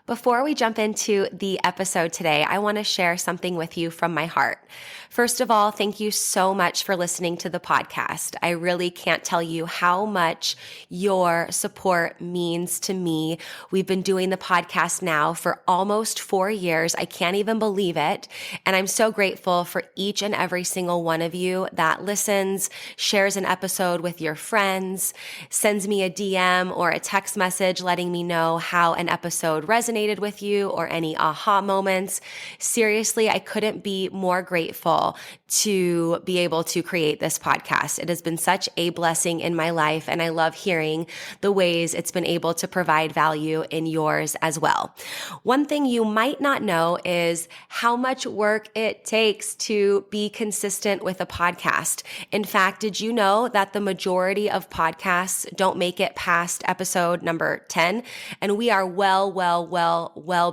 Before we jump into the episode today, I want to share something with you from my heart. First of all, thank you so much for listening to the podcast. I really can't tell you how much your support means to me. We've been doing the podcast now for almost 4 years. I can't even believe it. And I'm so grateful for each and every single one of you that listens, shares an episode with your friends, sends me a DM or a text message letting me know how an episode resonated with you or any aha moments. Seriously, I couldn't be more grateful to be able to create this podcast. It has been such a blessing in my life, and I love hearing the ways it's been able to provide value in yours as well. One thing you might not know is how much work it takes to be consistent with a podcast. In fact, did you know that the majority of podcasts don't make it past episode number 10? And we are well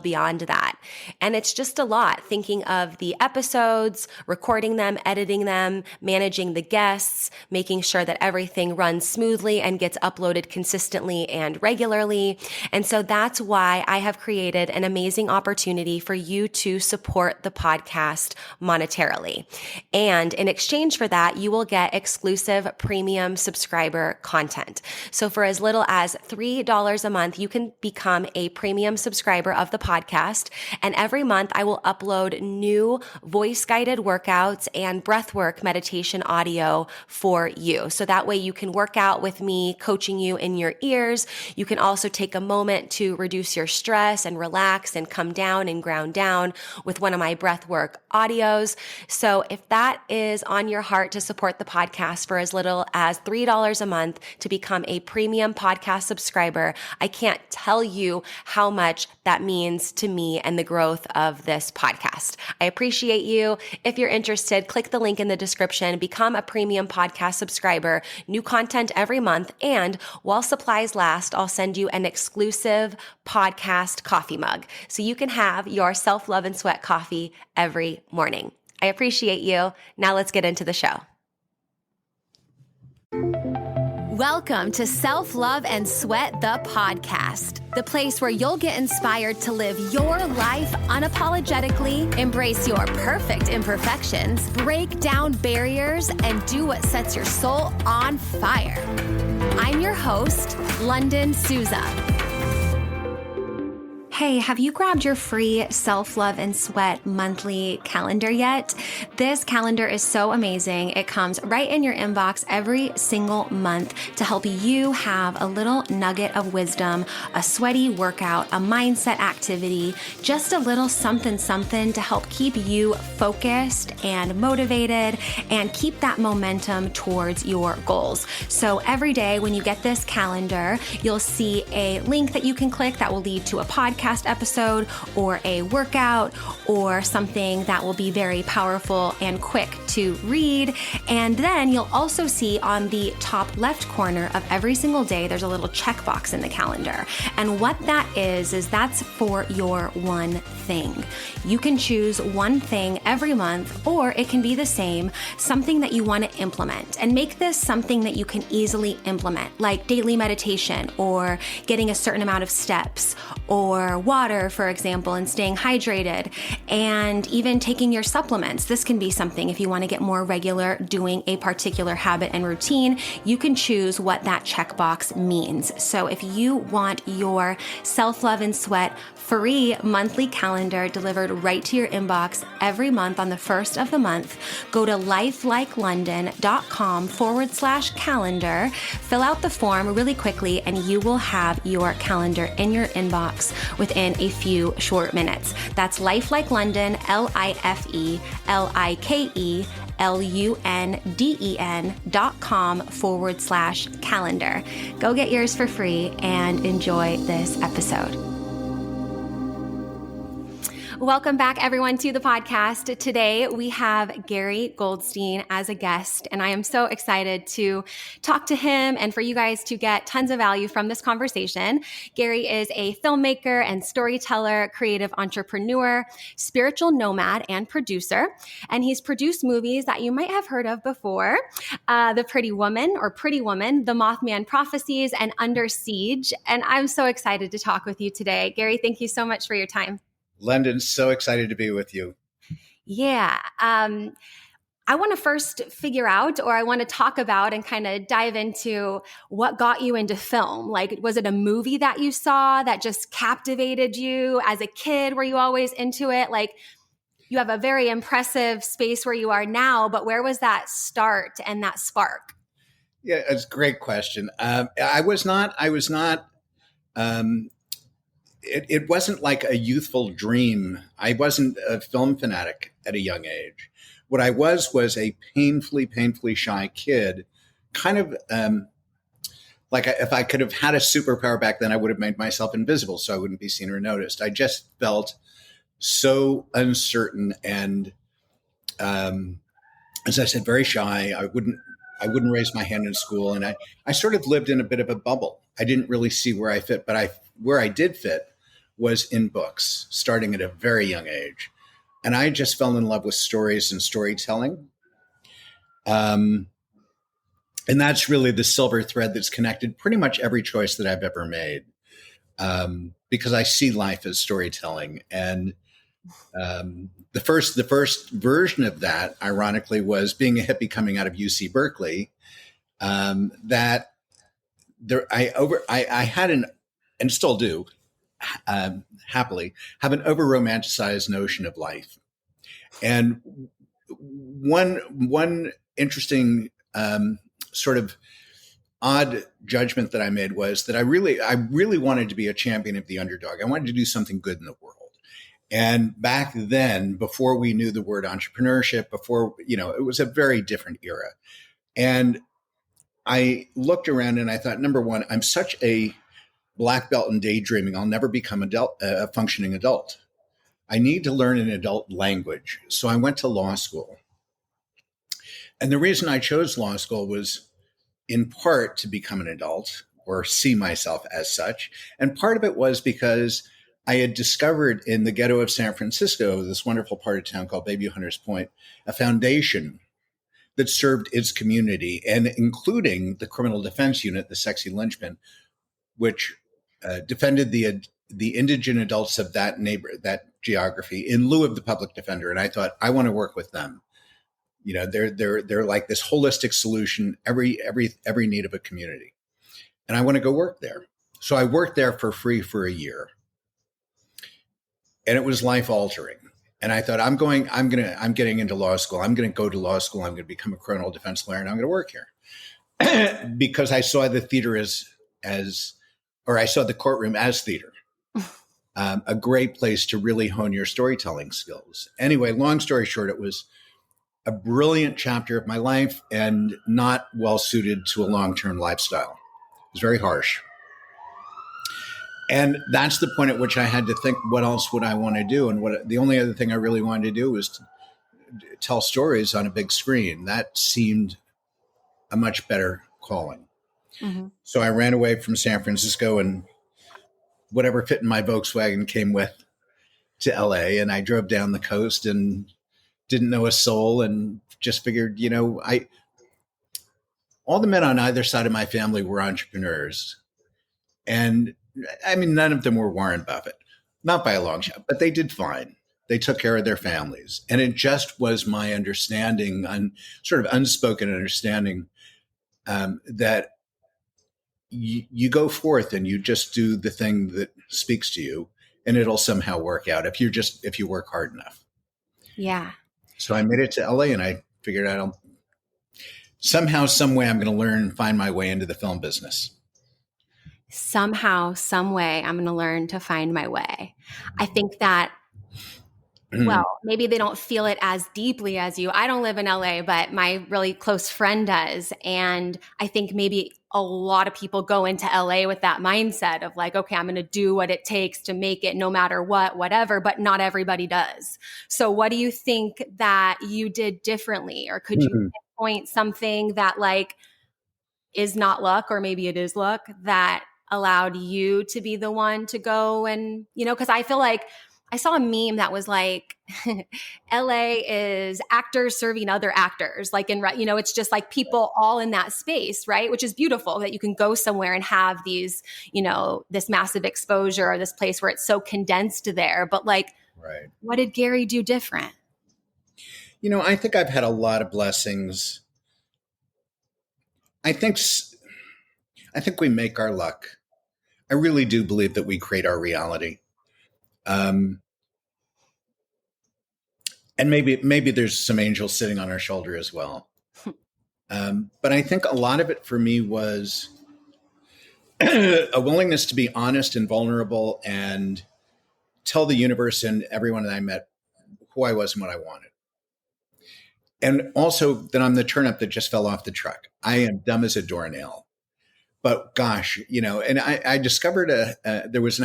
beyond that. And it's just a lot thinking of the episodes, recording them, editing them, managing the guests, making sure that everything runs smoothly and gets uploaded consistently and regularly. And so that's why I have created an amazing opportunity for you to support the podcast monetarily. And in exchange for that, you will get exclusive premium subscriber content. So for as little as $3 a month, you can become a premium subscriber of the podcast. And every month I will upload new voice-guided workouts and breathwork meditation audio for you. So that way you can work out with me, coaching you in your ears. You can also take a moment to reduce your stress and relax and come down and ground down with one of my breathwork audios. So if that is on your heart to support the podcast for as little as $3 a month to become a premium podcast subscriber, I can't tell you how much that means to me and the growth of this podcast. I appreciate you. If you're interested, click the link in the description, become a premium podcast subscriber, new content every month, and while supplies last, I'll send you an exclusive podcast coffee mug so you can have your self-love and sweat coffee every morning. I appreciate you. Now let's get into the show. Welcome to Self-Love and Sweat, the podcast, the place where you'll get inspired to live your life unapologetically, embrace your perfect imperfections, break down barriers, and do what sets your soul on fire. I'm your host, Lunden Souza. Hey, have you grabbed your free Self-Love and Sweat monthly calendar yet? This calendar is so amazing. It comes right in your inbox every single month to help you have a little nugget of wisdom, a sweaty workout, a mindset activity, just a little something to help keep you focused and motivated and keep that momentum towards your goals. So every day when you get this calendar, you'll see a link that you can click that will lead to a podcast episode or a workout or something that will be very powerful and quick to read. And then you'll also see on the top left corner of every single day, there's a little checkbox in the calendar. And what that is that's for your one thing. You can choose one thing every month, or it can be the same, something that you want to implement, and make this something that you can easily implement, like daily meditation or getting a certain amount of steps or water, for example, and staying hydrated, and even taking your supplements. This can be something if you want to get more regular doing a particular habit and routine, you can choose what that checkbox means. So if you want your Self-Love and Sweat free monthly calendar delivered right to your inbox every month on the first of the month, go to lifelikeLondon.com/calendar, fill out the form really quickly, and you will have your calendar in your inbox within a few short minutes. That's lifelikeLondon, lifelikeLondon.com/calendar. Go get yours for free and enjoy this episode. Welcome back, everyone, to the podcast. Today, we have Gary Goldstein as a guest, and I am so excited to talk to him and for you guys to get tons of value from this conversation. Gary is a filmmaker and storyteller, creative entrepreneur, spiritual nomad, and producer, and he's produced movies that you might have heard of before, The Pretty Woman or Pretty Woman, The Mothman Prophecies, and Under Siege, and I'm so excited to talk with you today. Gary, thank you so much for your time. Lunden, so excited to be with you. Yeah. I want to first figure out, or I want to talk about and kind of dive into what got you into film. Like, was it a movie that you saw that just captivated you as a kid? Were you always into it? Like, you have a very impressive space where you are now, but where was that start and that spark? Yeah, it's a great question. I was not. It wasn't like a youthful dream. I wasn't a film fanatic at a young age. What I was a painfully shy kid. Kind of like if I could have had a superpower back then, I would have made myself invisible so I wouldn't be seen or noticed. I just felt so uncertain and, as I said, very shy. I wouldn't raise my hand in school, and I sort of lived in a bit of a bubble. I didn't really see where I fit, but where I did fit was in books, starting at a very young age. And I just fell in love with stories and storytelling. And that's really the silver thread that's connected pretty much every choice that I've ever made, because I see life as storytelling. And the first version of that, ironically, was being a hippie coming out of UC Berkeley. I had and still do, happily, have an over-romanticized notion of life. And one interesting sort of odd judgment that I made was that I really wanted to be a champion of the underdog. I wanted to do something good in the world. And back then, before we knew the word entrepreneurship, it was a very different era. And I looked around and I thought, number one, I'm such a black belt in daydreaming. I'll never become a functioning adult. I need to learn an adult language. So I went to law school. And the reason I chose law school was in part to become an adult or see myself as such. And part of it was because I had discovered in the ghetto of San Francisco, this wonderful part of town called Bayview Hunters Point, a foundation that served its community, and including the criminal defense unit, the sexy linchpin, which defended the indigent adults of that geography in lieu of the public defender. And I thought, I want to work with them. They're like this holistic solution, every need of a community. And I want to go work there. So I worked there for free for a year. And it was life altering. And I thought, I'm getting into law school. I'm going to go to law school. I'm going to become a criminal defense lawyer, and I'm going to work here. Because I saw the theater I saw the courtroom as theater, a great place to really hone your storytelling skills. Anyway, long story short, it was a brilliant chapter of my life and not well suited to a long-term lifestyle. It was very harsh. And that's the point at which I had to think, what else would I want to do? And the only other thing I really wanted to do was to tell stories on a big screen. That seemed a much better calling. Mm-hmm. So I ran away from San Francisco, and whatever fit in my Volkswagen came with to LA. And I drove down the coast and didn't know a soul, and just figured, all the men on either side of my family were entrepreneurs. And I mean, none of them were Warren Buffett, not by a long shot, but they did fine. They took care of their families. And it just was my understanding, sort of unspoken understanding, that you go forth and you just do the thing that speaks to you, and it'll somehow work out if you work hard enough. Yeah. So I made it to LA, and I figured out somehow, some way, I'm going to learn and find my way into the film business. Somehow, some way, I'm going to learn to find my way. I think that well, maybe they don't feel it as deeply as you. I don't live in LA, but my really close friend does. And I think maybe a lot of people go into LA with that mindset of like, okay, I'm going to do what it takes to make it no matter what, whatever, but not everybody does. So what do you think that you did differently? Or could you pinpoint something that like is not luck, or maybe it is luck, that allowed you to be the one to go and, because I feel like I saw a meme that was like, LA is actors serving other actors. Like it's just like people all in that space, right? Which is beautiful that you can go somewhere and have these, this massive exposure, or this place where it's so condensed there. But like, Right. what did Gary do different? I think I've had a lot of blessings. I think we make our luck. I really do believe that we create our reality. And maybe there's some angels sitting on our shoulder as well. But I think a lot of it for me was a willingness to be honest and vulnerable and tell the universe and everyone that I met who I was and what I wanted. And also that I'm the turnip that just fell off the truck. I am dumb as a doornail. But gosh, and I discovered there was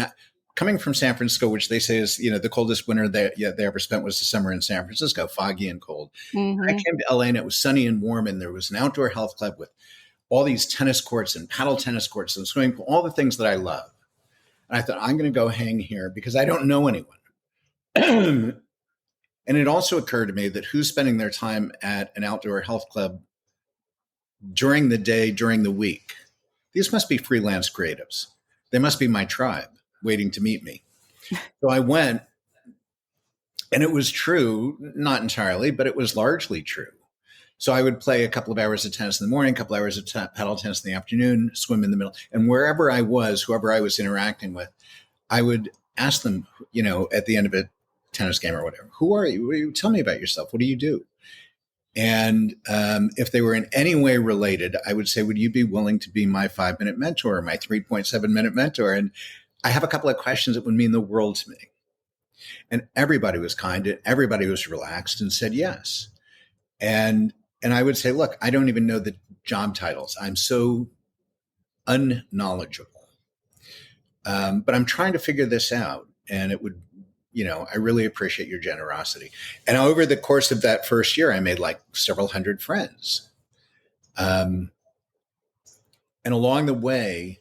coming from San Francisco, which they say is, the coldest winter they ever spent was the summer in San Francisco, foggy and cold. I came to LA and it was sunny and warm, and there was an outdoor health club with all these tennis courts and paddle tennis courts and swimming pool, all the things that I love. And I thought, I'm going to go hang here because I don't know anyone. And it also occurred to me that who's spending their time at an outdoor health club during the day, during the week? These must be freelance creatives. They must be my tribe waiting to meet me. So I went, and it was true, not entirely, but it was largely true. So I would play a couple of hours of tennis in the morning, a couple of hours of paddle tennis in the afternoon, swim in the middle. And wherever I was, whoever I was interacting with, I would ask them, at the end of a tennis game or whatever, who are you? Tell me about yourself. What do you do? And if they were in any way related, I would say, would you be willing to be my 5-minute mentor, my 3.7-minute mentor? And I have a couple of questions that would mean the world to me. And everybody was kind and everybody was relaxed and said yes. And I would say, look, I don't even know the job titles. I'm so unknowledgeable. But I'm trying to figure this out. And it would, I really appreciate your generosity. And over the course of that first year, I made like several hundred friends. And along the way,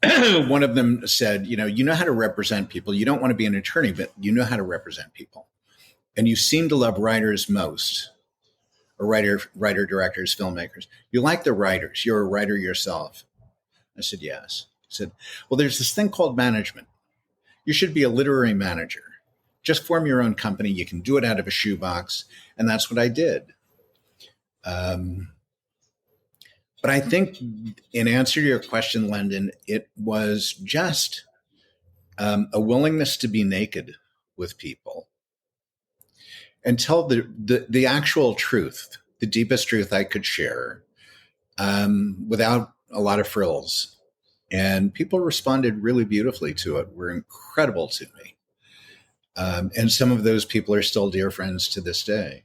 one of them said, you know how to represent people. You don't want to be an attorney, but you know how to represent people. And you seem to love writers most, or writer, directors, filmmakers. You like the writers. You're a writer yourself. I said, yes. He said, well, there's this thing called management. You should be a literary manager. Just form your own company. You can do it out of a shoebox. And that's what I did. But I think in answer to your question, Lunden, it was just a willingness to be naked with people and tell the actual truth, the deepest truth I could share without a lot of frills. And people responded really beautifully to it, were incredible to me. And some of those people are still dear friends to this day.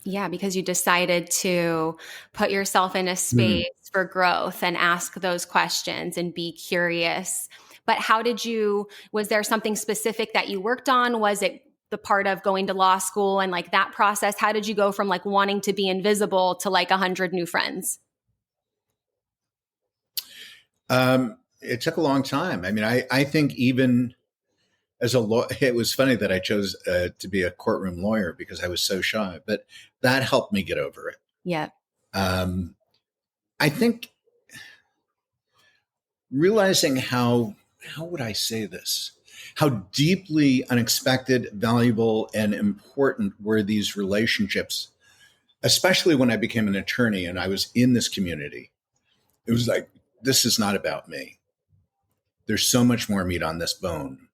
Yeah, because you decided to put yourself in a space for growth and ask those questions and be curious. But was there something specific that you worked on? Was it the part of going to law school and like that process? How did you go from like wanting to be invisible to like 100 new friends? It took a long time. I mean, I think even as a lawyer, it was funny that I chose to be a courtroom lawyer because I was so shy, but that helped me get over it. Yeah. I think realizing how would I say this? How deeply unexpected, valuable, and important were these relationships, especially when I became an attorney and I was in this community. It was like, this is not about me. There's so much more meat on this bone.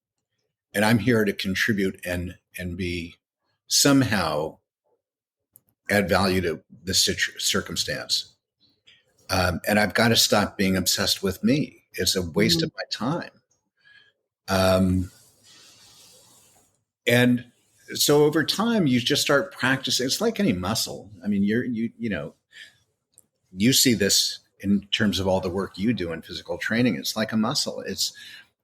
And I'm here to contribute and be somehow add value to the circumstance. And I've got to stop being obsessed with me. It's a waste of my time. And so over time, you just start practicing. It's like any muscle. I mean, you see this in terms of all the work you do in physical training. It's like a muscle.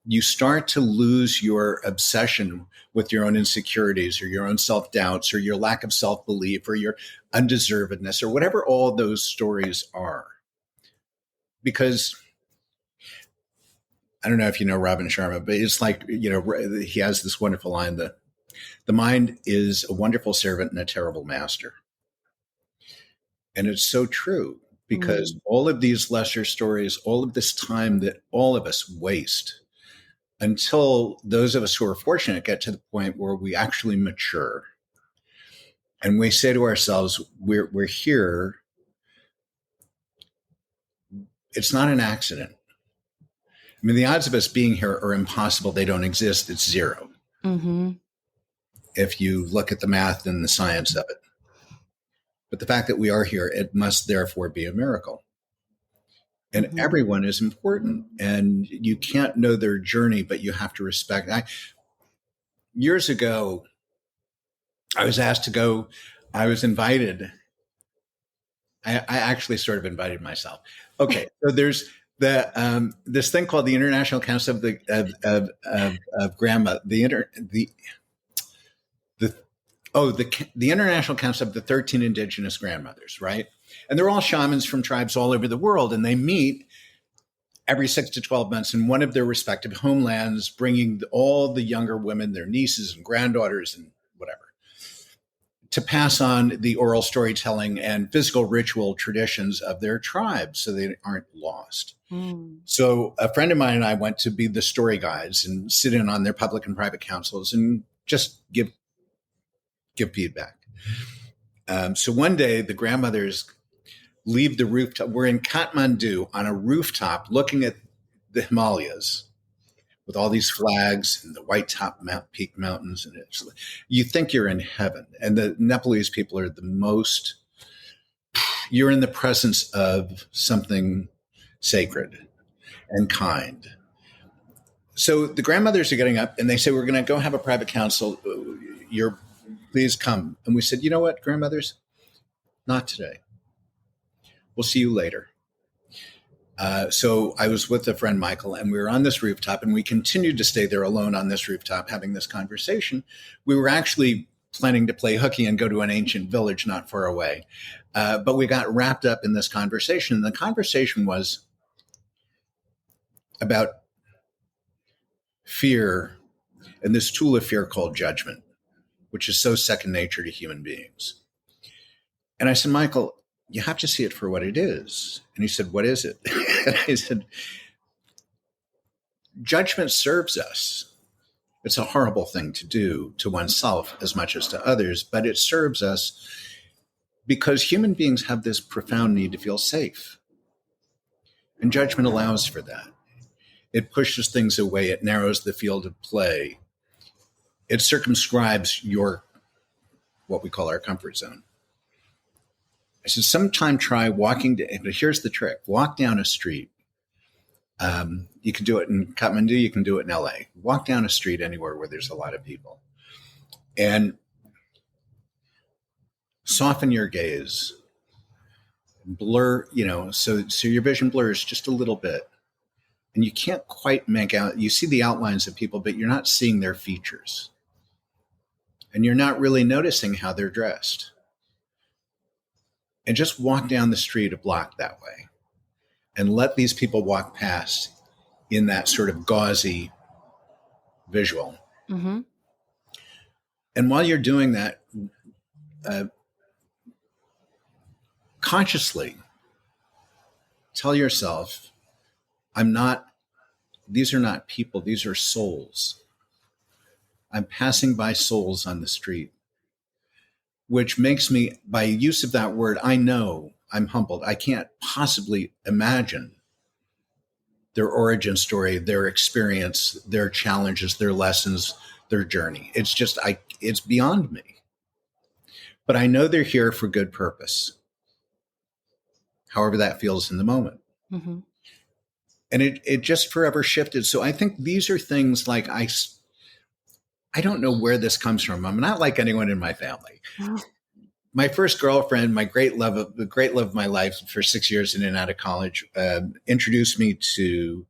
You start to lose your obsession with your own insecurities or your own self-doubts or your lack of self-belief or your undeservedness or whatever all those stories are. Because I don't know if you know Robin Sharma, but it's like, he has this wonderful line that the mind is a wonderful servant and a terrible master. And it's so true, because all of these lesser stories, all of this time that all of us waste, until those of us who are fortunate get to the point where we actually mature and we say to ourselves, we're here. It's not an accident. I mean, the odds of us being here are impossible. They don't exist. It's zero. Mm-hmm. If you look at the math and the science of it. But the fact that we are here, it must therefore be a miracle. And everyone is important, and you can't know their journey, but you have to respect. Years ago, I was asked to go. I was invited. I actually sort of invited myself. Okay, so there's this thing called the International Council of Grandma. The International Council of the 13 Indigenous Grandmothers, right? And they're all shamans from tribes all over the world, and they meet every 6 to 12 months in one of their respective homelands, bringing all the younger women, their nieces and granddaughters and whatever, to pass on the oral storytelling and physical ritual traditions of their tribe so they aren't lost. So a friend of mine and I went to be the story guides and sit in on their public and private councils and just give feedback. So one day the grandmothers leave the rooftop. We're in Kathmandu on a rooftop looking at the Himalayas with all these flags and the white top peak mountains. And you think you're in heaven. And the Nepalese people are you're in the presence of something sacred and kind. So the grandmothers are getting up and they say, we're going to go have a private council. Please come. And we said, you know what, grandmothers? Not today. We'll see you later. So I was with a friend, Michael, and we were on this rooftop, and we continued to stay there alone on this rooftop having this conversation. We were actually planning to play hooky and go to an ancient village not far away. But we got wrapped up in this conversation. And the conversation was about fear and this tool of fear called judgment, which is so second nature to human beings. And I said, Michael, you have to see it for what it is. And he said, what is it? And I said, judgment serves us. It's a horrible thing to do to oneself as much as to others, but it serves us because human beings have this profound need to feel safe. And judgment allows for that. It pushes things away. It narrows the field of play. It circumscribes what we call our comfort zone. I said, sometime try walking, but here's the trick. Walk down a street. You can do it in Kathmandu, you can do it in LA. Walk down a street anywhere where there's a lot of people. And soften your gaze. Blur, so your vision blurs just a little bit. And you can't quite make out, you see the outlines of people, but you're not seeing their features. And you're not really noticing how they're dressed. And just walk down the street a block that way and let these people walk past in that sort of gauzy visual. Mm-hmm. And while you're doing that, consciously tell yourself, these are not people, these are souls. I'm passing by souls on the street. Which makes me, by use of that word, I know I'm humbled. I can't possibly imagine their origin story, their experience, their challenges, their lessons, their journey. It's just, it's beyond me. But I know they're here for good purpose, however that feels in the moment. Mm-hmm. And it just forever shifted. So I think these are things like I don't know where this comes from. I'm not like anyone in my family. My first girlfriend, the great love of my life for 6 years in and out of college, introduced me to.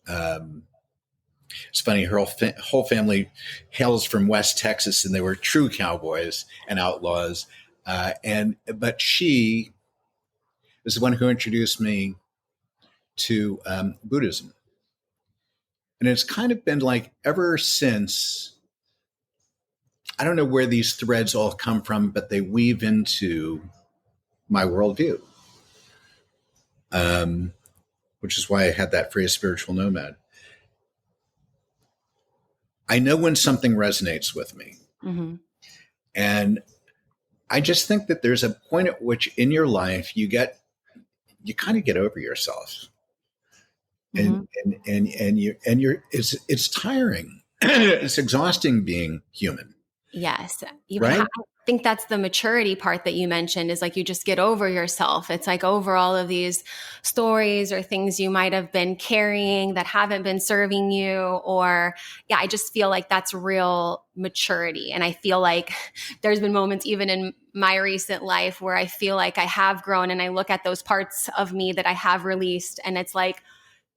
It's funny. Her whole family hails from West Texas, and they were true cowboys and outlaws. But she was the one who introduced me to Buddhism, and it's kind of been like ever since. I don't know where these threads all come from, but they weave into my worldview, which is why I had that phrase spiritual nomad. I know when something resonates with me. Mm-hmm. And I just think that there's a point at which in your life you kind of get over yourself. Mm-hmm. It's tiring. It's exhausting being human. Yes. Right? I think that's the maturity part that you mentioned, is like you just get over yourself. It's like over all of these stories or things you might have been carrying that haven't been serving you. Or I just feel like that's real maturity. And I feel like there's been moments even in my recent life where I feel like I have grown, and I look at those parts of me that I have released, and it's like,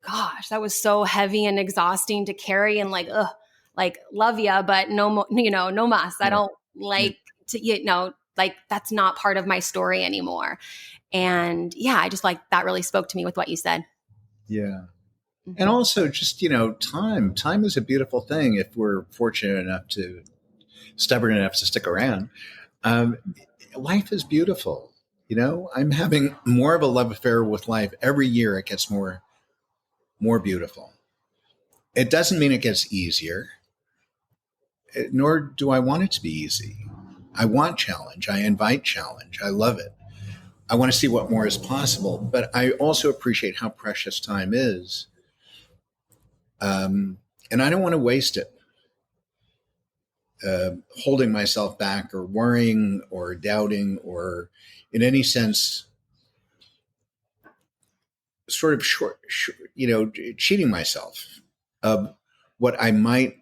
gosh, that was so heavy and exhausting to carry, and like, ugh. Like, love ya, but no mas. I don't like to, like, that's not part of my story anymore. And I just like that really spoke to me with what you said. Yeah. Mm-hmm. And also just, time is a beautiful thing if we're stubborn enough to stick around. Life is beautiful. I'm having more of a love affair with life. Every year it gets more beautiful. It doesn't mean it gets easier. Nor do I want it to be easy. I want challenge. I invite challenge. I love it. I want to see what more is possible. But I also appreciate how precious time is. And I don't want to waste it holding myself back or worrying or doubting or in any sense sort of cheating myself of what I might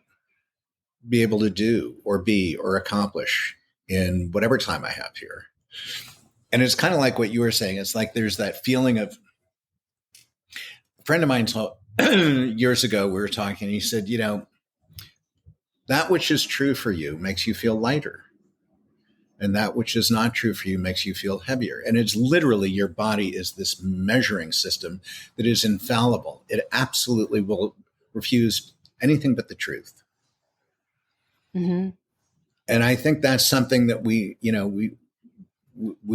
be able to do or be or accomplish in whatever time I have here. And it's kind of like what you were saying. It's like there's that feeling of a friend of mine years ago, we were talking, and he said, that which is true for you makes you feel lighter. And that which is not true for you makes you feel heavier. And it's literally your body is this measuring system that is infallible. It absolutely will refuse anything but the truth. Mm-hmm. And I think that's something that we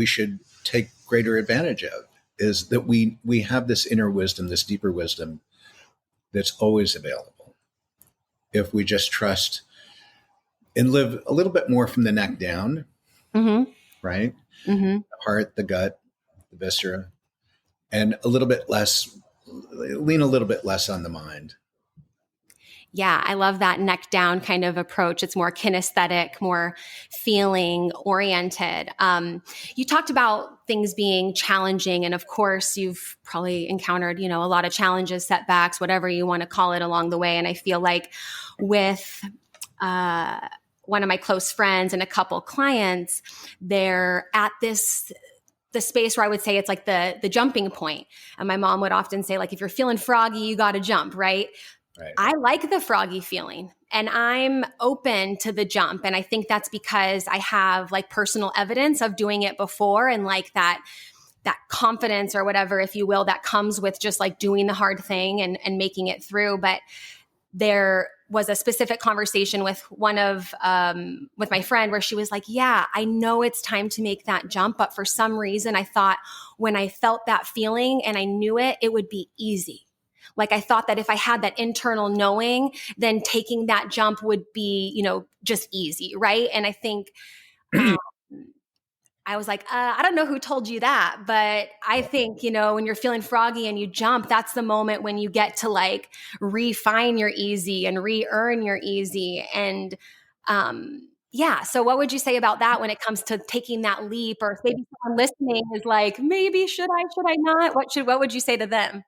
should take greater advantage of, is that we have this inner wisdom, this deeper wisdom that's always available if we just trust and live a little bit more from the neck down, mm-hmm. right? Mm-hmm. The heart, the gut, the viscera, and lean a little bit less on the mind. Yeah, I love that neck down kind of approach. It's more kinesthetic, more feeling oriented. You talked about things being challenging. And of course, you've probably encountered, a lot of challenges, setbacks, whatever you want to call it along the way. And I feel like with one of my close friends and a couple clients, they're at the space where I would say it's like the jumping point. And my mom would often say, like, if you're feeling froggy, you got to jump, right? Right. I like the froggy feeling, and I'm open to the jump. And I think that's because I have like personal evidence of doing it before, and like that confidence or whatever, if you will, that comes with just like doing the hard thing and making it through. But there was a specific conversation with with my friend where she was like, yeah, I know it's time to make that jump. But for some reason, I thought when I felt that feeling and I knew it would be easy. Like I thought that if I had that internal knowing, then taking that jump would be, just easy. Right. And I think I was like, I don't know who told you that, but I think, when you're feeling froggy and you jump, that's the moment when you get to like refine your easy and re-earn your easy. And so what would you say about that when it comes to taking that leap? Or if maybe someone listening is like, maybe should I not? What would you say to them?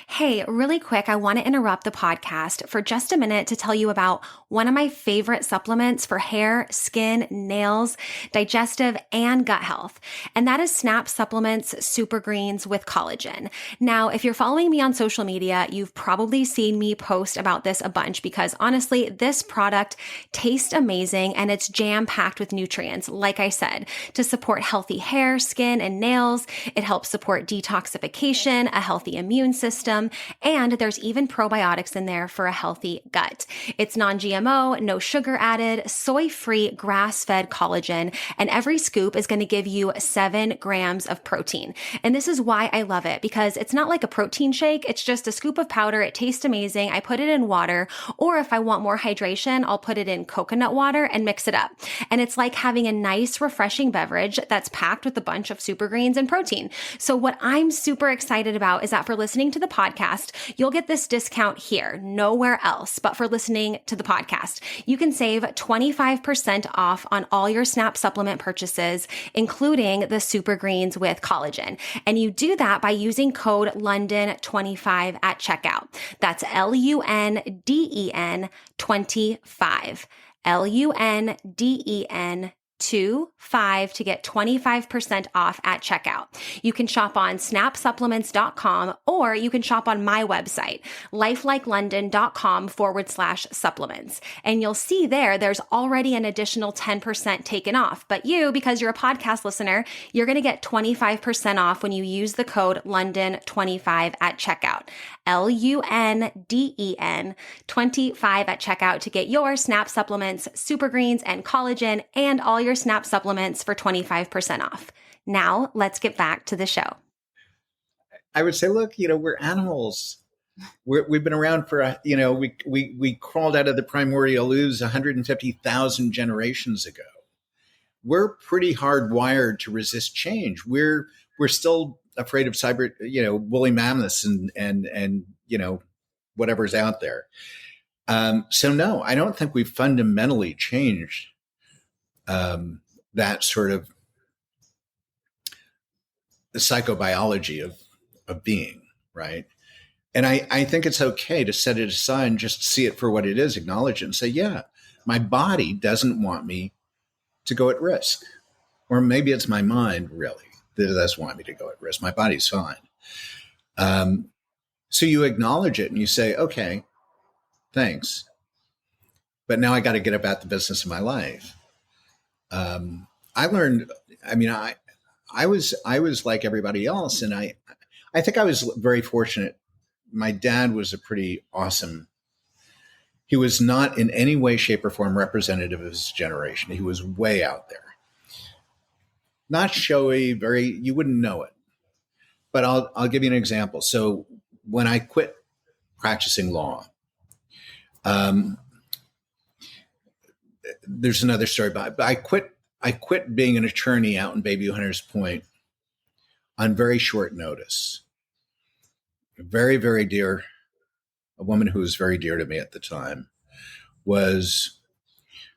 Hey, really quick, I want to interrupt the podcast for just a minute to tell you about one of my favorite supplements for hair, skin, nails, digestive, and gut health. And that is Snap Supplements Super Greens with collagen. Now, if you're following me on social media, you've probably seen me post about this a bunch because honestly, this product tastes amazing and it's jam-packed with nutrients, like I said, to support healthy hair, skin, and nails. It helps support detoxification, a healthy immune system, and there's even probiotics in there for a healthy gut. It's non-GMO, no sugar added, soy-free, grass-fed collagen, and every scoop is going to give you 7 grams of protein. And this is why I love it, because it's not like a protein shake. It's just a scoop of powder. It tastes amazing. I put it in water, or if I want more hydration, I'll put it in coconut water and mix it up. And it's like having a nice, refreshing beverage that's packed with a bunch of super greens and protein. So what I'm super excited about is that for listening to the podcast, you'll get this discount here, nowhere else, but for listening to the podcast. You can save 25% off on all your Snap supplement purchases, including the super greens with collagen. And you do that by using code Lunden25 at checkout. That's LUNDEN 25. LUNDEN 25 to get 25% off at checkout. You can shop on snapsupplements.com or you can shop on my website, lifelikelondon.com/supplements. And you'll see there's already an additional 10% taken off. But you, because you're a podcast listener, you're going to get 25% off when you use the code Lunden25 at checkout. LUNDEN 25 at checkout to get your Snap supplements, super greens, and collagen, and all your Snap supplements for 25% off. Now, let's get back to the show. I would say, look, we're animals. We've been around for, we crawled out of the primordial ooze 150,000 generations ago. We're pretty hardwired to resist change. We're still afraid of woolly mammoths and whatever's out there. So no, I don't think we've fundamentally changed that sort of the psychobiology of being, right? And I think it's okay to set it aside and just see it for what it is, acknowledge it and say, yeah, my body doesn't want me to go at risk. Or maybe it's my mind, really, that doesn't want me to go at risk. My body's fine. So you acknowledge it and you say, okay, thanks. But now I got to get about the business of my life. I learned, I was like everybody else. And I think I was very fortunate. My dad was a pretty awesome. He was not in any way, shape, or form representative of his generation. He was way out there. Not showy, you wouldn't know it. But I'll give you an example. So when I quit practicing law, there's another story about it. But I quit being an attorney out in Bayview Hunters Point on very short notice. Very, very dear, a woman who was very dear to me at the time, was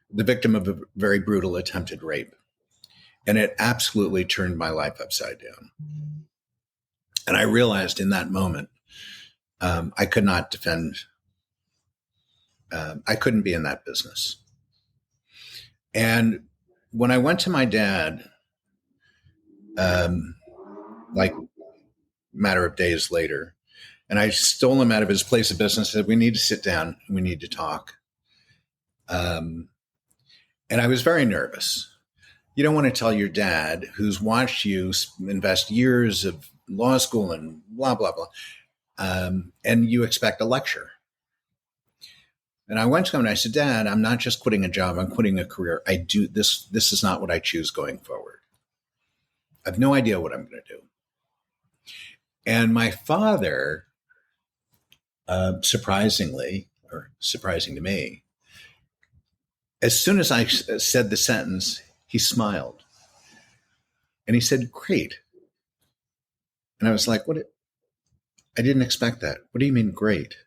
the victim of a very brutal attempted rape. And it absolutely turned my life upside down. And I realized in that moment, I could not defend, I couldn't be in that business. And when I went to my dad, like a matter of days later, and I stole him out of his place of business, said, we need to sit down and we need to talk. And I was very nervous. You don't want to tell your dad, who's watched you invest years of law school and blah, blah, blah, and you expect a lecture. And I went to him and I said, Dad, I'm not just quitting a job, I'm quitting a career. This is not what I choose going forward. I have no idea what I'm going to do. And my father, surprisingly, or surprising to me, as soon as I said the sentence, he smiled. And he said, great. And I was like, what? I didn't expect that. What do you mean, great?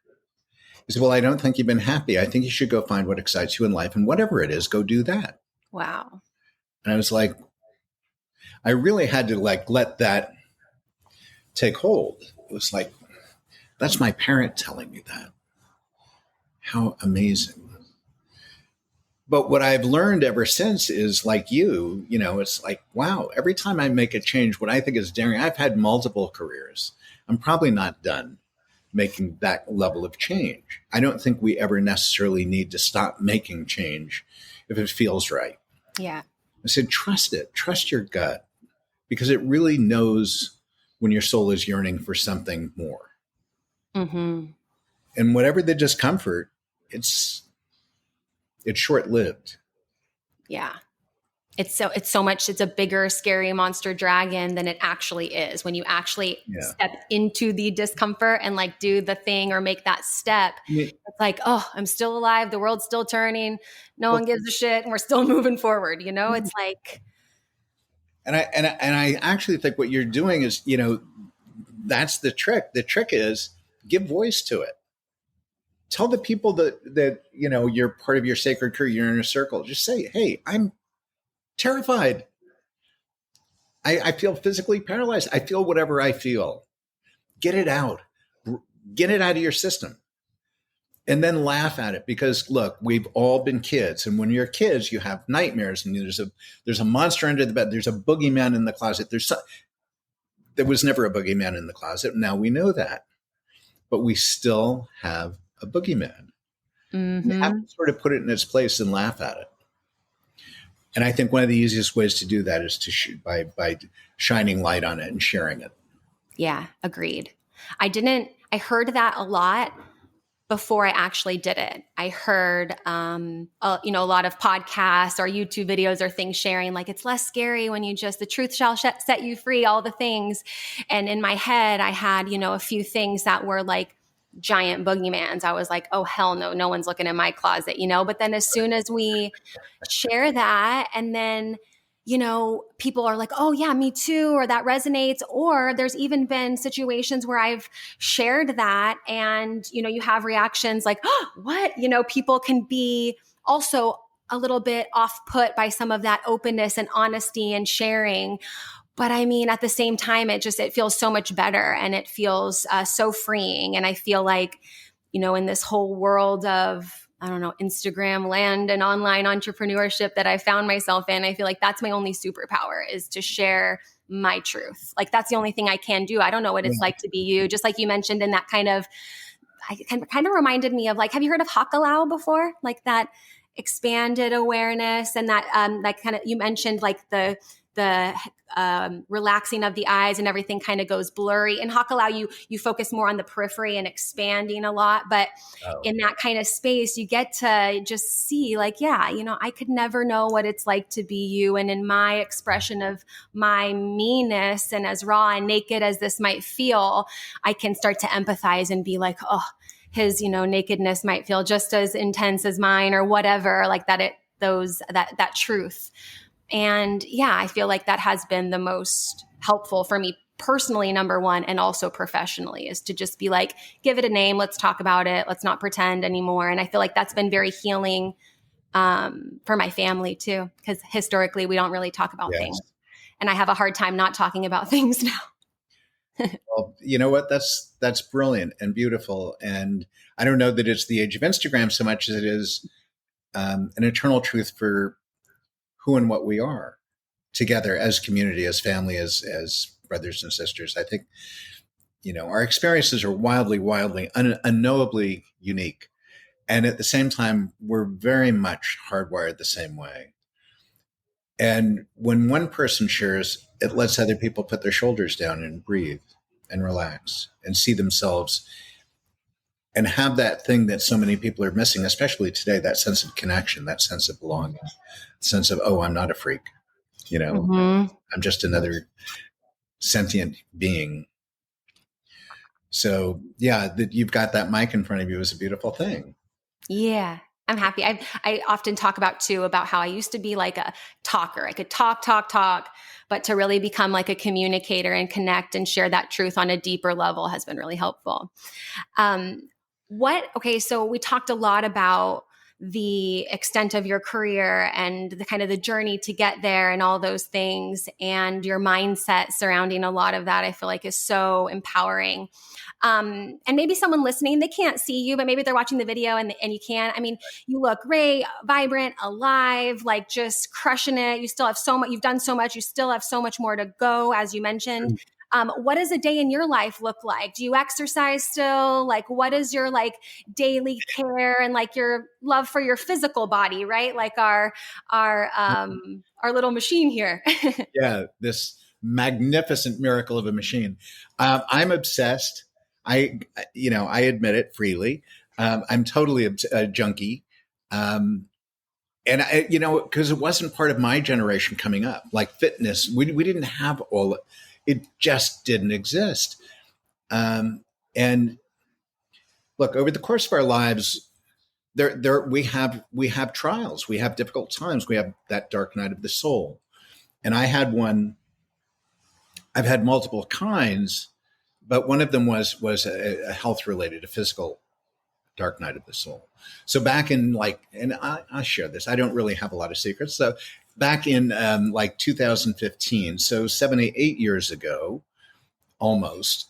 He said, well, I don't think you've been happy. I think you should go find what excites you in life. And whatever it is, go do that. Wow. And I was like, I really had to let that take hold. It was like, That's my parent telling me that. How amazing. But what I've learned ever since is like it's like, wow, every time I make a change, what I think is daring, I've had multiple careers. I'm probably not done making that level of change. I don't think we ever necessarily need to stop making change if it feels right. Yeah. I said, trust it, trust your gut, because it really knows when your soul is yearning for something more. Mm-hmm. And whatever the discomfort, it's short-lived. Yeah. It's so much, it's a bigger, scary monster dragon than it actually is. When you actually step into the discomfort and like do the thing or make that step, it's like, oh, I'm still alive. The world's still turning. No one gives a shit. And we're still moving forward. It's like. And I actually think what you're doing is, that's the trick. The trick is give voice to it. Tell the people that you're part of your sacred crew, you're in a circle. Just say, hey, I'm terrified. I feel physically paralyzed. I feel whatever I feel. Get it out. Get it out of your system. And then laugh at it, because look, we've all been kids. And when you're kids, you have nightmares, and there's a monster under the bed. There's a boogeyman in the closet. There was never a boogeyman in the closet. Now we know that, but we still have a boogeyman. Mm-hmm. You have to sort of put it in its place and laugh at it. And I think one of the easiest ways to do that is to shoot by shining light on it and sharing it. Yeah, agreed. I heard that a lot before I actually did it. I heard, a lot of podcasts or YouTube videos or things sharing, like, it's less scary when the truth shall set you free, all the things. And in my head, I had, a few things that were like giant boogeymans. I was like, oh, hell no, no one's looking in my closet, but then as soon as we share that, and then people are like, oh yeah, me too, or that resonates. Or there's even been situations where I've shared that and, you have reactions like, oh, what? People can be also a little bit off put by some of that openness and honesty and sharing. But I mean, at the same time, it feels so much better, and it feels so freeing. And I feel like, in this whole world of, I don't know, Instagram land and online entrepreneurship that I found myself in, I feel like that's my only superpower, is to share my truth. Like, that's the only thing I can do. I don't know what it's like to be you. Just like you mentioned in that kind of reminded me of, like, have you heard of Hakalau before? Like that expanded awareness, and that kind of, you mentioned like the relaxing of the eyes and everything kind of goes blurry. In Hakalau, you focus more on the periphery and expanding a lot. But in that kind of space, you get to just see, like, yeah, I could never know what it's like to be you. And in my expression of my meanness, and as raw and naked as this might feel, I can start to empathize and be like, oh, his, nakedness might feel just as intense as mine, or whatever, like that truth. And yeah, I feel like that has been the most helpful for me personally, number one, and also professionally, is to just be like, give it a name. Let's talk about it. Let's not pretend anymore. And I feel like that's been very healing for my family too, because historically we don't really talk about things. And I have a hard time not talking about things now. Well, you know what? That's brilliant and beautiful. And I don't know that it's the age of Instagram so much as it is an eternal truth for who and what we are together as community, as family, as brothers and sisters. I think, our experiences are wildly, unknowably unique. And at the same time, we're very much hardwired the same way. And when one person shares, it lets other people put their shoulders down and breathe and relax and see themselves and have that thing that so many people are missing, especially today, that sense of connection, that sense of belonging, sense of, oh, I'm not a freak. I'm just another sentient being. So yeah, that you've got that mic in front of you is a beautiful thing. Yeah. I'm happy. I often talk about how I used to be like a talker. I could talk, but to really become like a communicator and connect and share that truth on a deeper level has been really helpful. So we talked a lot about the extent of your career and the kind of the journey to get there and all those things, and your mindset surrounding a lot of that, I feel like is so empowering. And maybe someone listening, they can't see you, but maybe they're watching the video and you can. I mean, you look great, vibrant, alive, like just crushing it. You still have so much, you've done so much, you still have so much more to go, as you mentioned. What does a day in your life look like? Do you exercise still? Like, what is your like daily care and like your love for your physical body, right? Like our little machine here. Yeah, this magnificent miracle of a machine. I'm obsessed. I admit it freely. I'm totally a junkie. And because it wasn't part of my generation coming up, like fitness, we didn't have it just didn't exist. And look, over the course of our lives, we have trials, we have difficult times, we have that dark night of the soul. And I had one. I've had multiple kinds, but one of them was a health related, a physical dark night of the soul. So back in and I share this, I don't really have a lot of secrets. So back in 2015, so 8 years ago, almost,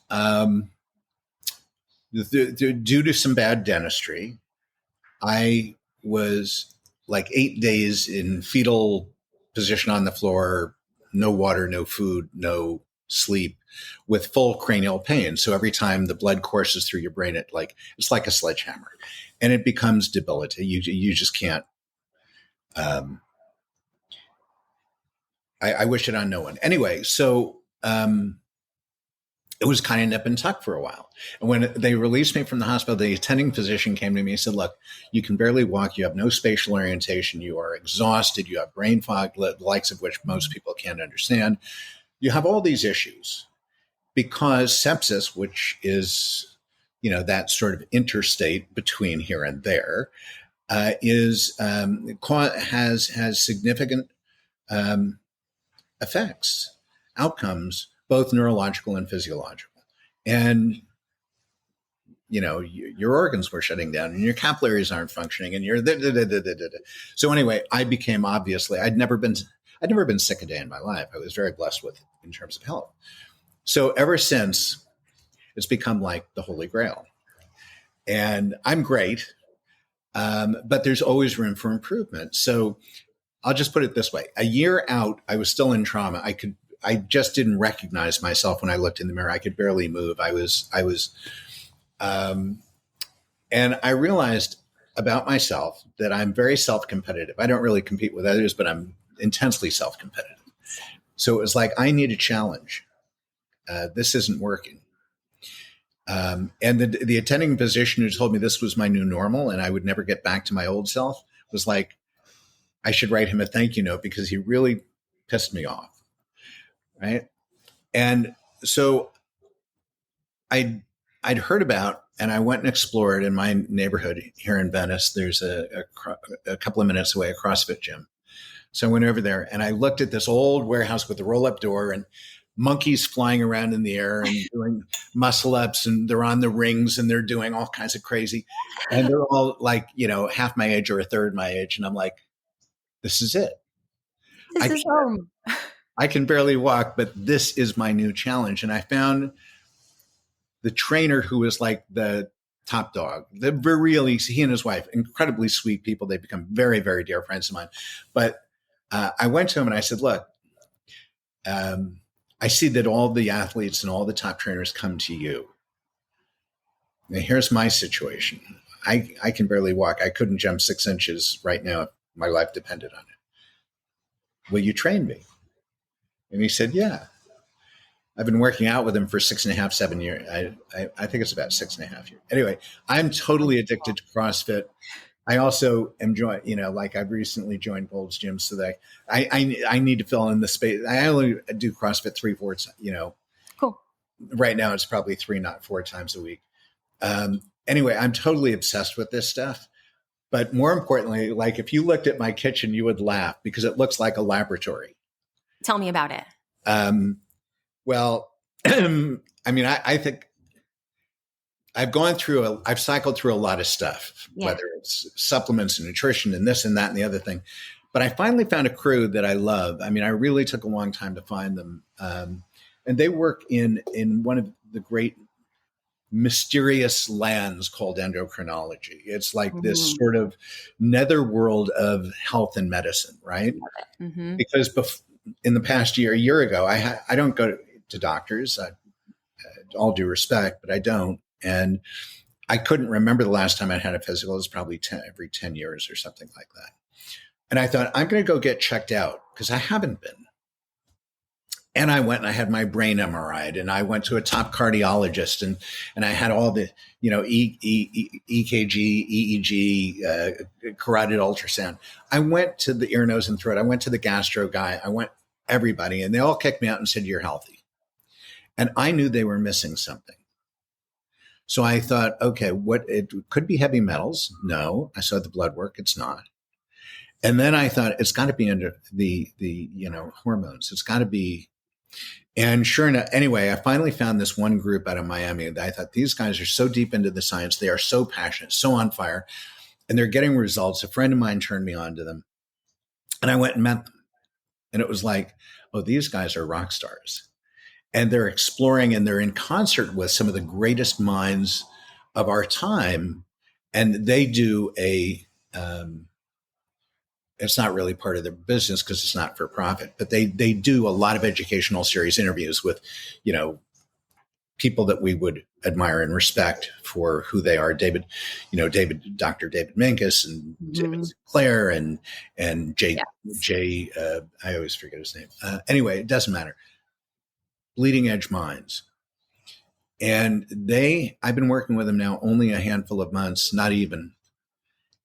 due to some bad dentistry, I was like 8 days in fetal position on the floor, no water, no food, no sleep, with full cranial pain. So every time the blood courses through your brain, it's like a sledgehammer, and it becomes debilitating. You just can't. I wish it on no one. Anyway, so it was kind of nip and tuck for a while. And when they released me from the hospital, the attending physician came to me and said, "Look, you can barely walk. You have no spatial orientation. You are exhausted. You have brain fog, the likes of which most people can't understand. You have all these issues because sepsis, which is, that sort of interstate between here and there, has significant effects, outcomes, both neurological and physiological. And, your organs were shutting down and your capillaries aren't functioning and you're So anyway, I became I'd never been sick a day in my life. I was very blessed in terms of health. So ever since, it's become like the Holy Grail. And I'm great, but there's always room for improvement. So I'll just put it this way. A year out, I was still in trauma. I just didn't recognize myself when I looked in the mirror. I could barely move. And I realized about myself that I'm very self-competitive. I don't really compete with others, but I'm intensely self-competitive. So it was like, I need a challenge. This isn't working. And the attending physician who told me this was my new normal and I would never get back to my old self was like, I should write him a thank you note because he really pissed me off. Right. And so I'd heard about, and I went and explored in my neighborhood here in Venice. There's a couple of minutes away, a CrossFit gym. So I went over there and I looked at this old warehouse with a roll-up door and monkeys flying around in the air and doing muscle ups, and they're on the rings and they're doing all kinds of crazy. And they're all like, half my age or a third my age. And I'm like, this is it. This is home. I can barely walk, but this is my new challenge. And I found the trainer who was like the top dog. He and his wife, incredibly sweet people. They've become very, very dear friends of mine. But I went to him and I said, look, I see that all the athletes and all the top trainers come to you. Now, here's my situation. I can barely walk. I couldn't jump 6 inches right now if my life depended on it. Will you train me? And he said, yeah. I've been working out with him for 6.5, 7 years. I think it's about 6.5 years. Anyway, I'm totally addicted to CrossFit. I also am I've recently joined Gold's Gym so that I need to fill in the space. I only do CrossFit 3-4 times, Cool. Right now it's probably 3, not 4 times a week. Anyway, I'm totally obsessed with this stuff. But more importantly, like if you looked at my kitchen, you would laugh because it looks like a laboratory. Tell me about it. Well, I mean, I think I've cycled through a lot of stuff, Yeah. whether it's supplements and nutrition and this and that and the other thing. But I finally found a crew that I love. I mean, I really took a long time to find them. And they work in one of the great mysterious lands called endocrinology. It's like this sort of netherworld of health and medicine, right? Because in the past year, a year ago, I don't go to doctors, all due respect, but I don't. And I couldn't remember the last time I had a physical. It was probably every 10 years or something like that. And I thought, I'm going to go get checked out because I haven't been. And I went and I had my brain MRI'd, and I went to a top cardiologist, and I had all the, EKG, EEG, carotid ultrasound. I went to the ear, nose, and throat. I went to the gastro guy. I went everybody, and they all kicked me out and said, you're healthy. And I knew they were missing something. So I thought, okay, it could be heavy metals. No, I saw the blood work. It's not. And then I thought it's got to be under the hormones. It's got to be. And sure enough, anyway, I finally found this one group out of Miami that I thought these guys are so deep into the science. They are so passionate, so on fire, and they're getting results. A friend of mine turned me on to them, and I went and met them. And it was like, oh, these guys are rock stars. And they're exploring, and they're in concert with some of the greatest minds of our time. And they do it's not really part of their business because it's not for profit, but they do a lot of educational series interviews with, people that we would admire and respect for who they are. Dr. David Minkus and David Sinclair and Jay, I always forget his name. Anyway, it doesn't matter. Bleeding edge minds. And I've been working with them now only a handful of months, not even.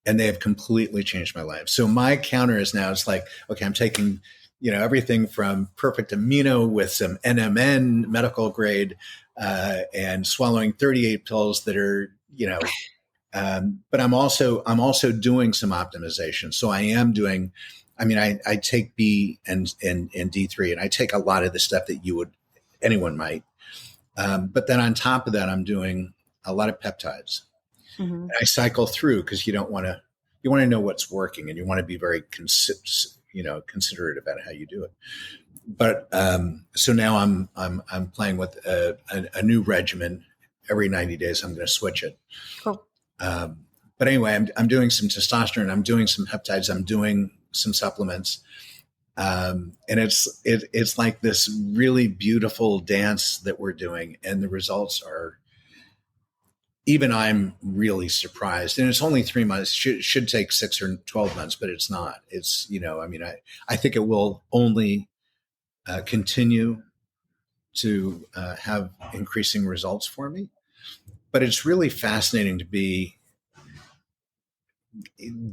And they have completely changed my life. So my counter is now, it's like, okay, I'm taking, everything from perfect amino with some NMN medical grade, and swallowing 38 pills that are, but I'm also doing some optimization. So I am doing, I take B and D3, and I take a lot of the stuff that anyone might. But then on top of that, I'm doing a lot of peptides. Mm-hmm. I cycle through because you want to know what's working, and you want to be very considerate about how you do it. But so now I'm playing with a new regimen. Every 90 days, I'm going to switch it. Cool. But anyway, I'm doing some testosterone. I'm doing some peptides. I'm doing some supplements. And it's like this really beautiful dance that we're doing, and the results are. Even I'm really surprised, and it's only 3 months. Should take 6 or 12 months, but it's not. It's I think it will only continue to have increasing results for me. But it's really fascinating to be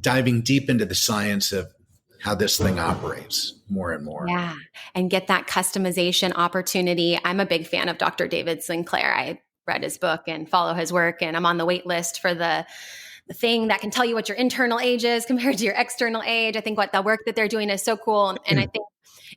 diving deep into the science of how this thing operates more and more. Yeah, and get that customization opportunity. I'm a big fan of Dr. David Sinclair. I read his book and follow his work, and I'm on the wait list for the thing that can tell you what your internal age is compared to your external age. I think what the work that they're doing is so cool. And I think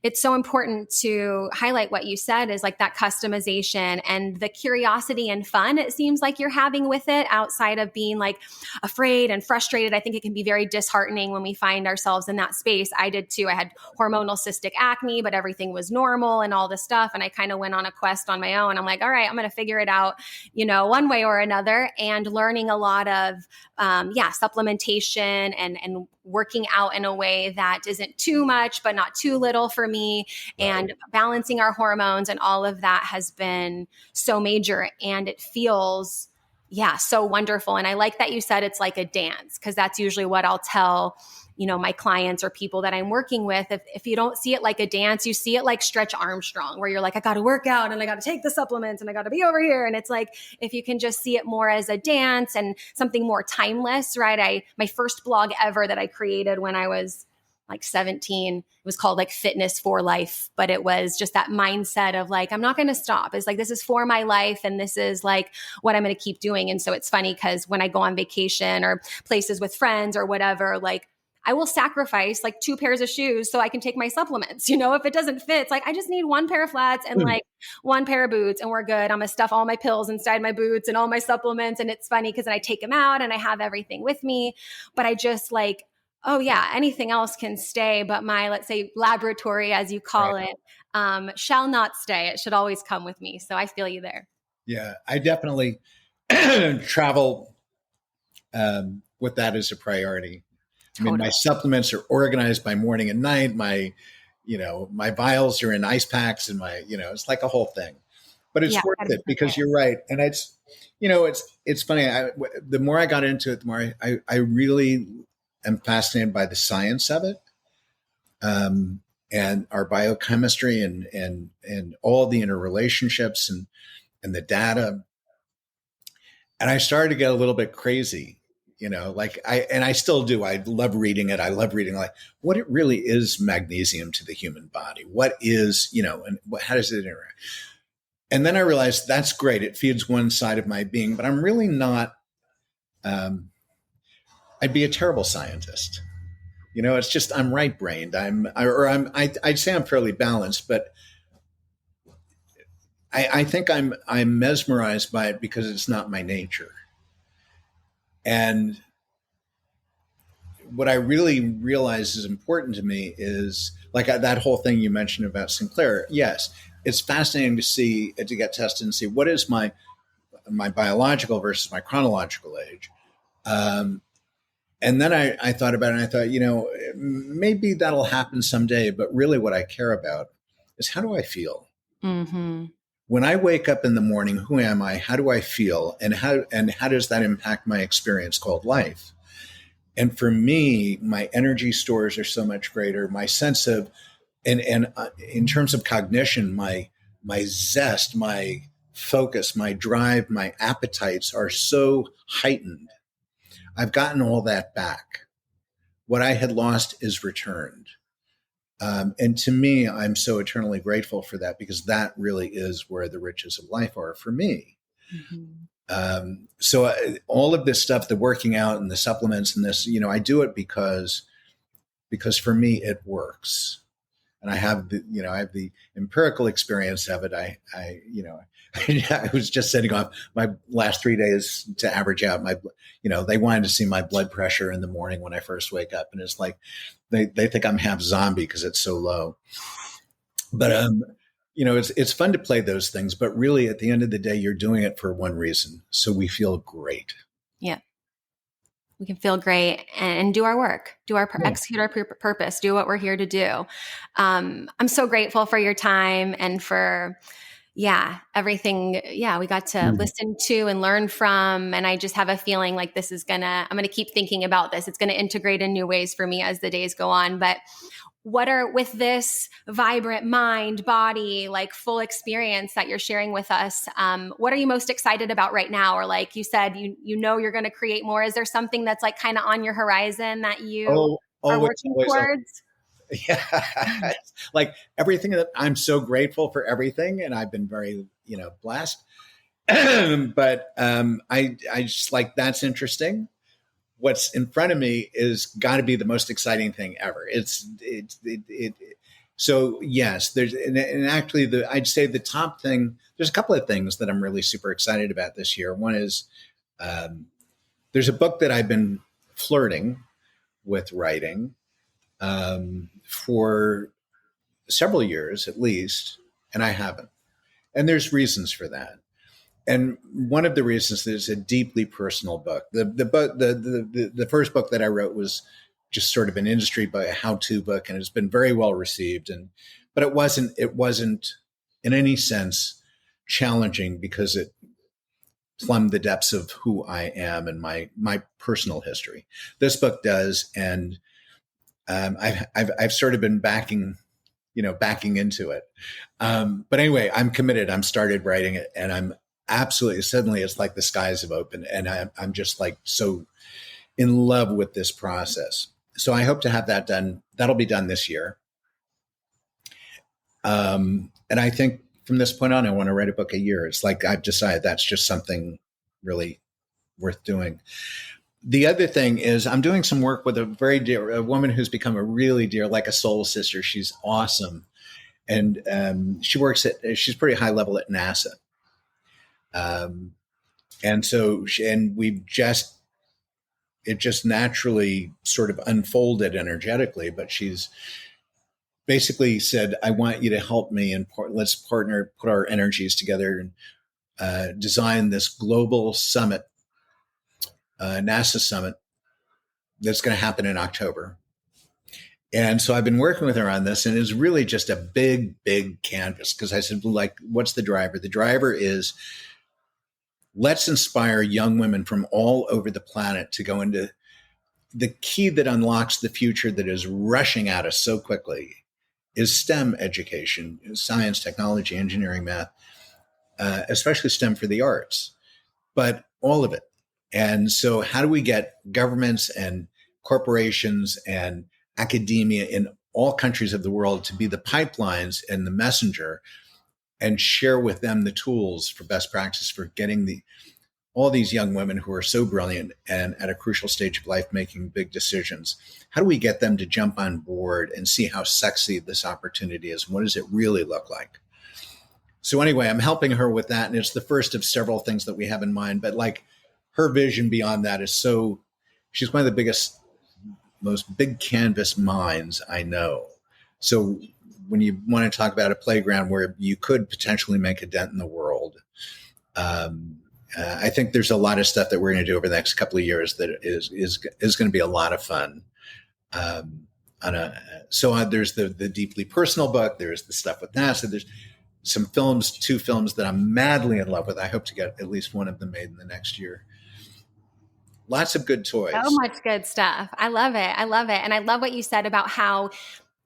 it's so important to highlight what you said is like that customization and the curiosity and fun it seems like you're having with it outside of being like afraid and frustrated. I think it can be very disheartening when we find ourselves in that space. I did too. I had hormonal cystic acne, but everything was normal and all this stuff. And I kind of went on a quest on my own. I'm like, all right, I'm going to figure it out, one way or another, and learning a lot of, supplementation and working out in a way that isn't too much, but not too little for me, and balancing our hormones, and all of that has been so major, and it feels, so wonderful. And I like that you said it's like a dance, because that's usually what I'll tell, my clients or people that I'm working with. If you don't see it like a dance, you see it like Stretch Armstrong, where you're like, I got to work out and I got to take the supplements and I got to be over here. And it's like, if you can just see it more as a dance and something more timeless, right? My first blog ever that I created when I was like 17, it was called like Fitness for Life, but it was just that mindset of like, I'm not going to stop. It's like, this is for my life, and this is like what I'm going to keep doing. And so it's funny because when I go on vacation or places with friends or whatever, like I will sacrifice like 2 pairs of shoes so I can take my supplements. If it doesn't fit, it's like, I just need 1 pair of flats and like 1 pair of boots and we're good. I'm gonna stuff all my pills inside my boots and all my supplements. And it's funny because then I take them out and I have everything with me. But I just like, oh yeah, anything else can stay, but my, let's say, laboratory, as you call it, shall not stay. It should always come with me. So I feel you there. Yeah, I definitely travel with that as a priority. Totally. I mean, my supplements are organized by morning and night. My vials are in ice packs and it's like a whole thing, but it's worth it because you're right. And it's funny. The more I got into it, the more I really am fascinated by the science of it. And our biochemistry and all the interrelationships and the data. And I started to get a little bit crazy, I still do. I love reading it. I love reading like what it really is magnesium to the human body. What is, and how does it interact? And then I realized that's great. It feeds one side of my being, but I'm really not, I'd be a terrible scientist. It's just, I'm right brained. I'd say I'm fairly balanced, but I think I'm mesmerized by it because it's not my nature. And what I really realize is important to me is like that whole thing you mentioned about Sinclair. Yes, it's fascinating to get tested and see what is my biological versus my chronological age. And then I thought about it and I thought, maybe that'll happen someday. But really what I care about is how do I feel? Mm-hmm. When I wake up in the morning, who am I? How do I feel? And how does that impact my experience called life? And for me, my energy stores are so much greater. My sense of, and in terms of cognition, my zest, my focus, my drive, my appetites are so heightened. I've gotten all that back. What I had lost is returned. And to me, I'm so eternally grateful for that because that really is where the riches of life are for me. Mm-hmm. So all of this stuff, the working out and the supplements and this, I do it because for me, it works. And I have the empirical experience of it. I was just setting off my last 3 days to average out they wanted to see my blood pressure in the morning when I first wake up. And it's like, they think I'm half zombie because it's so low. But, it's fun to play those things, but really at the end of the day, you're doing it for one reason. So we feel great. Yeah. We can feel great and do our work, execute our purpose, do what we're here to do. I'm so grateful for your time and for, everything. Yeah, we got to listen to and learn from. And I just have a feeling like I'm going to keep thinking about this. It's going to integrate in new ways for me as the days go on. But with this vibrant mind, body, like full experience that you're sharing with us, what are you most excited about right now? Or like you said, you're going to create more. Is there something that's like kind of on your horizon that you are working towards? Yeah. Like everything that I'm so grateful for everything. And I've been very, blessed. But I just like, that's interesting. What's in front of me is got to be the most exciting thing ever. So yes, and actually I'd say the top thing, there's a couple of things that I'm really super excited about this year. One is, there's a book that I've been flirting with writing, for several years at least, and I haven't. And there's reasons for that. And one of the reasons is a deeply personal book. The first book that I wrote was just sort of an industry book, a how-to book, and it's been very well received. But it wasn't in any sense challenging because it plumbed the depths of who I am and my personal history. This book does, and I've sort of been backing into it. But anyway, I'm committed. I'm started writing it, and I'm absolutely, suddenly it's like the skies have opened, and I'm just like so in love with this process. So I hope to have that done. That'll be done this year. And I think from this point on, I want to write a book a year. It's like I've decided that's just something really worth doing. the other thing is I'm doing some work with a woman who's become a really dear, like a soul sister. She's awesome. And she's pretty high level at NASA. And so, it just naturally sort of unfolded energetically, but she's basically said, I want you to help me and let's partner, put our energies together and design this global summit, NASA summit that's going to happen in October. And so I've been working with her on this, and it's really just a big, big canvas. Because I said, like, what's the driver? The driver is, let's inspire young women from all over the planet to go into the key that unlocks the future that is rushing at us so quickly is STEM education, science, technology, engineering, math, especially STEM for the arts, but all of it. And so how do we get governments and corporations and academia in all countries of the world to be the pipelines and the messenger and share with them the tools for best practice for getting all these young women who are so brilliant and at a crucial stage of life making big decisions? How do we get them to jump on board and see how sexy this opportunity is? What does it really look like? So anyway, I'm helping her with that. And it's the first of several things that we have in mind. But like, her vision beyond that is she's one of the biggest, most big canvas minds I know. So when you want to talk about a playground where you could potentially make a dent in the world, I think there's a lot of stuff that we're going to do over the next couple of years that is going to be a lot of fun. There's the deeply personal book. There's the stuff with NASA. There's some films, 2 films that I'm madly in love with. I hope to get at least one of them made in the next year. Lots of good toys. So much good stuff. I love it. I love it. And I love what you said about how,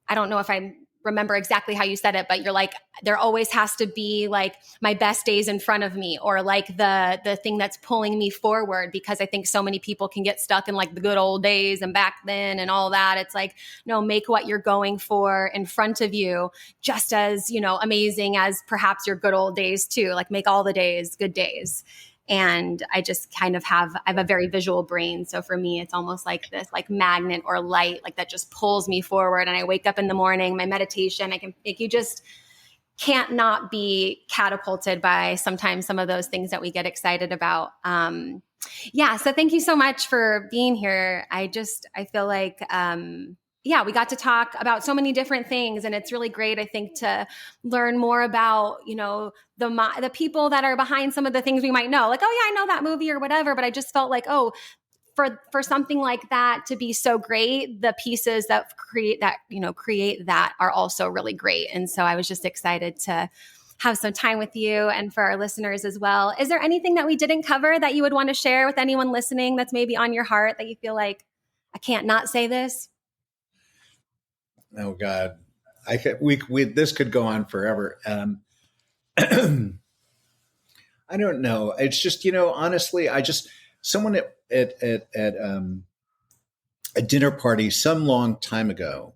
I don't know if I remember exactly how you said it, but you're like, there always has to be like my best days in front of me, or like the thing that's pulling me forward, because I think so many people can get stuck in like the good old days and back then and all that. It's like, no, make what you're going for in front of you just as, amazing as perhaps your good old days too. Like, make all the days good days. And I just kind of I have a very visual brain. So for me, it's almost like this like magnet or light, like that just pulls me forward. And I wake up in the morning, my meditation, you just can't not be catapulted by sometimes some of those things that we get excited about. So thank you so much for being here. I feel like, we got to talk about so many different things, and it's really great, I think, to learn more about, the people that are behind some of the things we might know, like, oh yeah, I know that movie or whatever, but I just felt like, for something like that to be so great, the pieces that create that are also really great. And so I was just excited to have some time with you and for our listeners as well. Is there anything that we didn't cover that you would want to share with anyone listening that's maybe on your heart that you feel like, I can't not say this? Oh God, this could go on forever. I don't know. It's just, honestly, someone at a dinner party some long time ago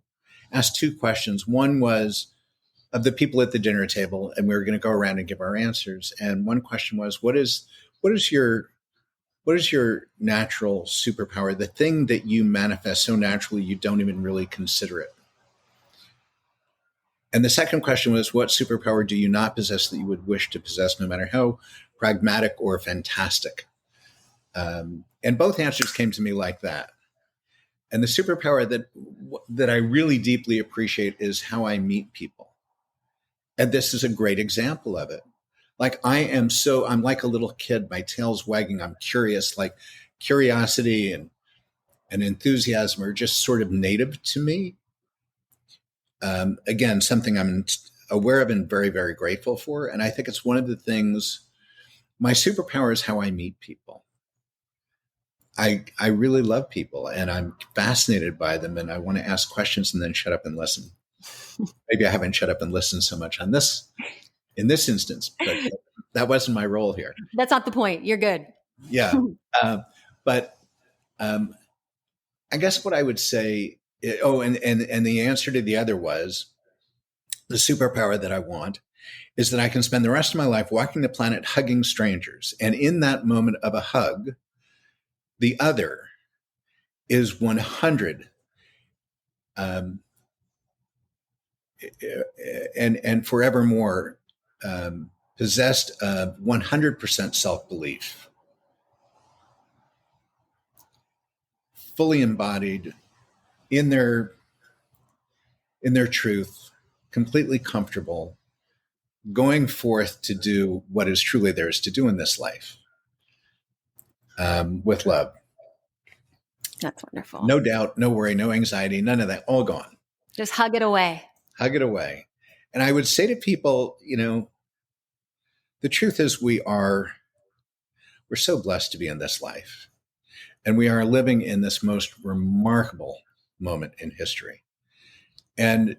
asked 2 questions. One was of the people at the dinner table, and we were going to go around and give our answers. And one question was, what is your natural superpower? The thing that you manifest so naturally, you don't even really consider it. And the second question was, what superpower do you not possess that you would wish to possess, no matter how pragmatic or fantastic? And both answers came to me like that. And the superpower that I really deeply appreciate is how I meet people. And this is a great example of it. Like, I'm like a little kid, my tail's wagging. I'm curious, like curiosity and enthusiasm are just sort of native to me. Again, something I'm aware of and very, very grateful for. And I think it's one of the things, my superpower is how I meet people. I really love people, and I'm fascinated by them, and I want to ask questions and then shut up and listen. Maybe I haven't shut up and listened so much in this instance, but that wasn't my role here. That's not the point. You're good. Yeah. But I guess what I would say, and the answer to the other was, the superpower that I want is that I can spend the rest of my life walking the planet hugging strangers. And in that moment of a hug, the other is 100 and forevermore possessed of 100% self-belief, fully embodied in their truth, completely comfortable, going forth to do what is truly theirs to do in this life, with love. That's wonderful. No doubt, no worry, no anxiety, none of that, all gone. Just hug it away. Hug it away. And I would say to people, the truth is we're so blessed to be in this life. And we are living in this most remarkable moment in history. And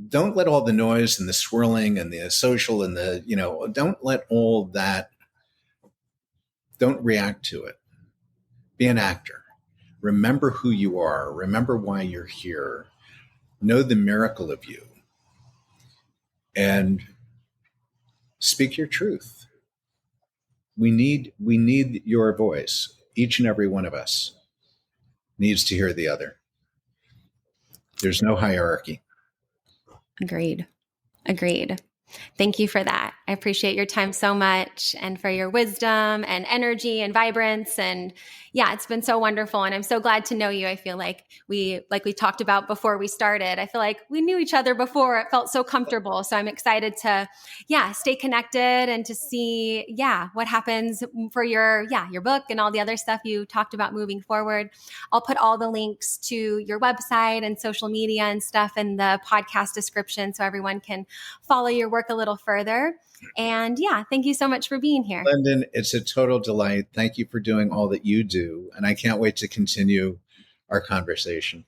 don't let all the noise and the swirling and the social and don't let all that, don't react to it. Be an actor. Remember who you are. Remember why you're here. Know the miracle of you. And speak your truth. We need your voice. Each and every one of us needs to hear the other. There's no hierarchy. Agreed. Thank you for that. I appreciate your time so much and for your wisdom and energy and vibrance. And yeah, it's been so wonderful. And I'm so glad to know you. I feel like we talked about before we started, I feel like we knew each other before. It felt so comfortable. So I'm excited to, stay connected and to see, what happens for your book and all the other stuff you talked about moving forward. I'll put all the links to your website and social media and stuff in the podcast description so everyone can follow your work a little further. And thank you so much for being here. Lunden, it's a total delight. Thank you for doing all that you do. And I can't wait to continue our conversation.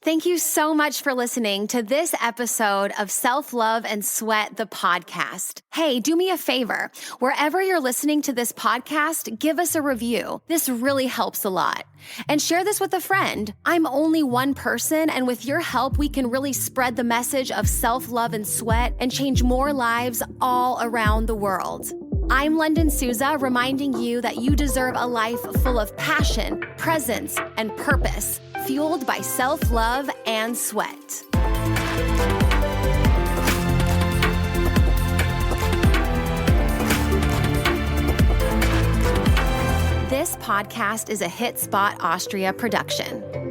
Thank you so much for listening to this episode of Self-Love and Sweat, the podcast. Hey, do me a favor. Wherever you're listening to this podcast, give us a review. This really helps a lot. And share this with a friend. I'm only one person, and with your help, we can really spread the message of self-love and sweat and change more lives all around the world. I'm Lunden Souza, reminding you that you deserve a life full of passion, presence, and purpose, fueled by self-love and sweat. This podcast is a Hit Spot Austria production.